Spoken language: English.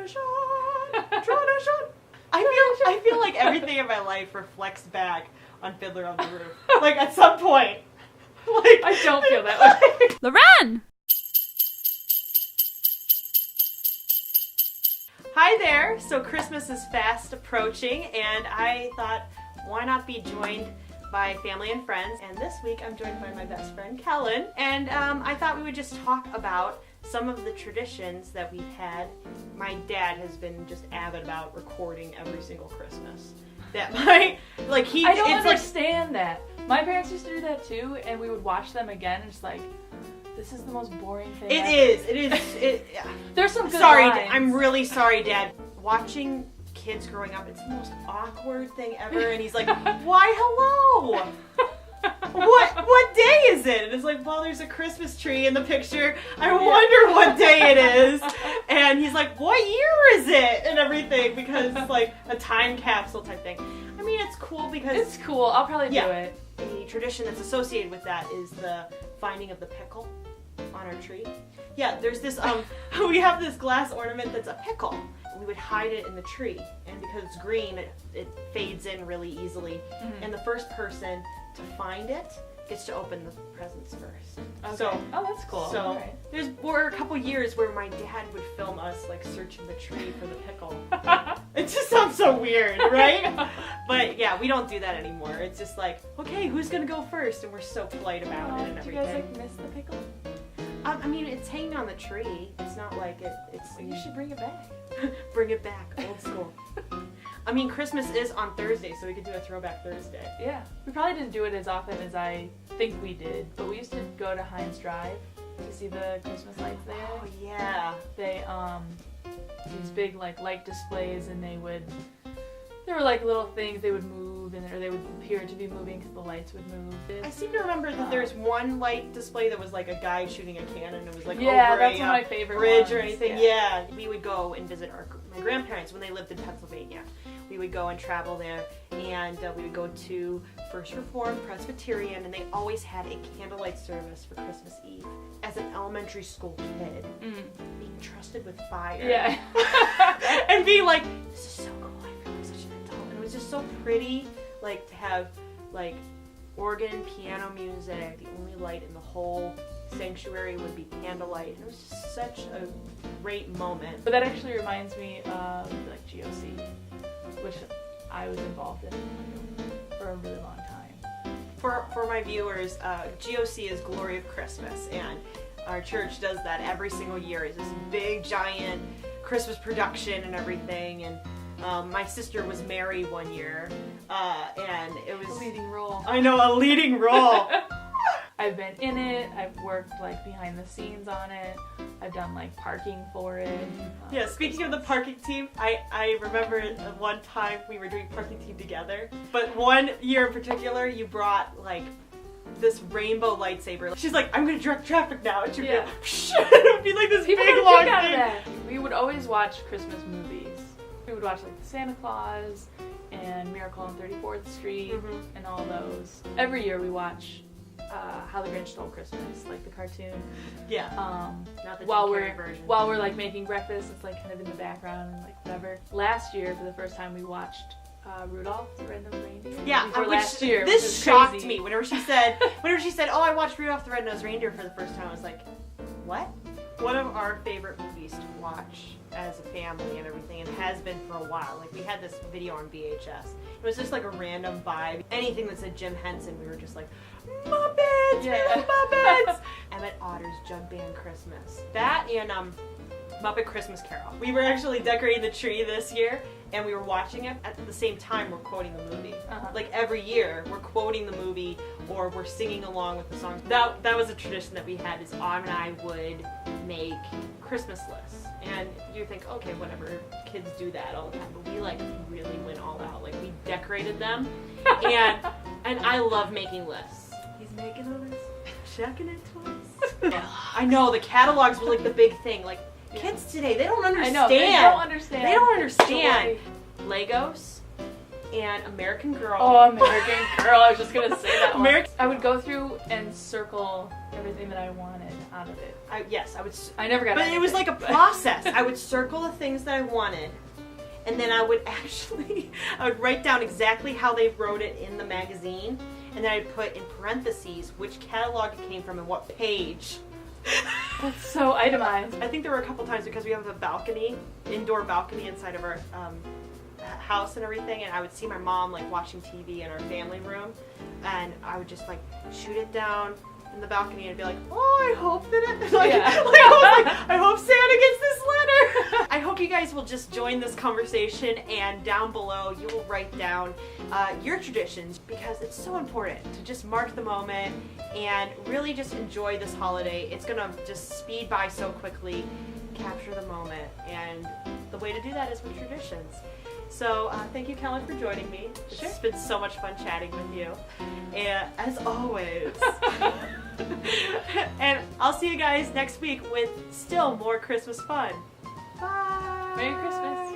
Tradition. I feel like everything in my life reflects back on Fiddler on the Roof. Like at some point. Like I don't feel that way. Loren! Hi there! So Christmas is fast approaching, and I thought, why not be joined by family and friends? And this week I'm joined by my best friend, Kellen. And I thought we would just talk about some of the traditions that we've had. My dad has been just avid about recording every single Christmas. That I don't understand that. My parents used to do that too, and we would watch them again, and it's like, this is the most boring thing ever. It is. There's some good Sorry, lines. I'm really sorry, Dad. Watching kids growing up, it's the most awkward thing ever, and he's like, why hello? What day is it? And it's like, well, there's a Christmas tree in the picture. I wonder what day it is. And he's like, what year is it? And everything, because it's like a time capsule type thing. I mean, it's cool because... It's cool. I'll probably do it. The tradition that's associated with that is the finding of the pickle on our tree. Yeah, there's this, we have this glass ornament that's a pickle. We would hide it in the tree, and because it's green, it fades in really easily. Mm-hmm. And the first person to find it gets to open the presents first. Okay. So, that's cool. So there were a couple years where my dad would film us like searching the tree for the pickle. It just sounds so weird, right? But yeah, we don't do that anymore. It's just like, okay, who's gonna go first? And we're so polite about it and everything. everything. Do you guys miss the pickle? I mean, it's hanging on the tree. It's not like it's. Well, you should bring it back. Bring it back, old school. I mean, Christmas is on Thursday, so we could do a throwback Thursday. Yeah. We probably didn't do it as often as I think we did, but we used to go to Heinz Drive to see the Christmas lights there. Oh, yeah. They, these big, like, light displays, and there were, like, little things they would move, or they would appear to be moving because the lights would move. I seem to remember that there's one light display that was, like, a guy shooting a cannon. It was, like, over that's a one of my favorite bridge ones. or anything. Yeah. We would go and visit my grandparents when they lived in Pennsylvania. We would go and travel there, and we would go to First Reformed Presbyterian, and they always had a candlelight service for Christmas Eve. As an elementary school kid, being trusted with fire. Yeah. And being like, this is so cool, I feel like such an adult. And it was just so pretty, like, to have, like, organ, piano music. The only light in the whole sanctuary would be candlelight. And it was just such a great moment. But that actually reminds me of, like, GOC, which I was involved in for a really long time. For my viewers, GOC is Glory of Christmas, and our church does that every single year. It's this big, giant Christmas production and everything, and my sister was Mary one year, and it was... A leading role. I know, a leading role. I've been in it, I've worked, like, behind the scenes on it, I've done, like, parking for it. Yeah, speaking of the parking team, I remember one time we were doing parking team together, but one year in particular, you brought, like, this rainbow lightsaber. She's like, I'm gonna direct traffic now, and she'd be like, it would be like this People big long out thing. of that. We would always watch Christmas movies. We would watch, like, the Santa Claus and Miracle on 34th Street and all those. Every year we watch How the Grinch Stole Christmas, like the cartoon. Yeah. Not the while we're like making breakfast, it's like kind of in the background and like whatever. Last year, for the first time, we watched Rudolph the Red-Nosed Reindeer. Yeah. Last year, this shocked me whenever she said, oh, I watched Rudolph the Red-Nosed Reindeer for the first time. I was like, what? One of our favorite movies to watch as a family and everything, and has been for a while. Like, we had this video on VHS. It was just like a random vibe. Anything that said Jim Henson, we were just like, Muppets! Yeah. Muppets! Emmett Otter's Jug Band Christmas. That and Muppet Christmas Carol. We were actually decorating the tree this year, and we were watching it at the same time we're quoting the movie. Like, every year, we're quoting the movie, or we're singing along with the songs. That was a tradition that we had, is Autumn and I would make Christmas lists. And you think, okay, whatever, kids do that all the time, but we, like, really went all out. Like, we decorated them, and I love making lists. He's making a list, checking it twice. I know, the catalogs were, like, the big thing. Like, kids today, they don't understand. I know, they don't understand. They don't understand. Legos and American Girl. Oh, American Girl. I was just going to say that one. I would go through and circle everything that I wanted out of it. Yes, I would. I never got But anything, it was like a but- process. I would circle the things that I wanted. And then I would write down exactly how they wrote it in the magazine. And then I'd put in parentheses which catalog it came from and what page. That's so itemized. I think there were a couple times because we have a balcony, indoor balcony inside of our house and everything. And I would see my mom like watching TV in our family room. And I would just like shoot it down in the balcony and be like, oh, I hope that it, I hope Santa gets this letter. I hope you guys will just join this conversation, and down below you will write down your traditions, because it's so important to just mark the moment and really just enjoy this holiday. It's gonna just speed by so quickly. Capture the moment, and the way to do that is with traditions. So thank you, Kellen, for joining me. Sure. It's been so much fun chatting with you, and as always. And I'll see you guys next week with still more Christmas fun. Bye! Merry Christmas!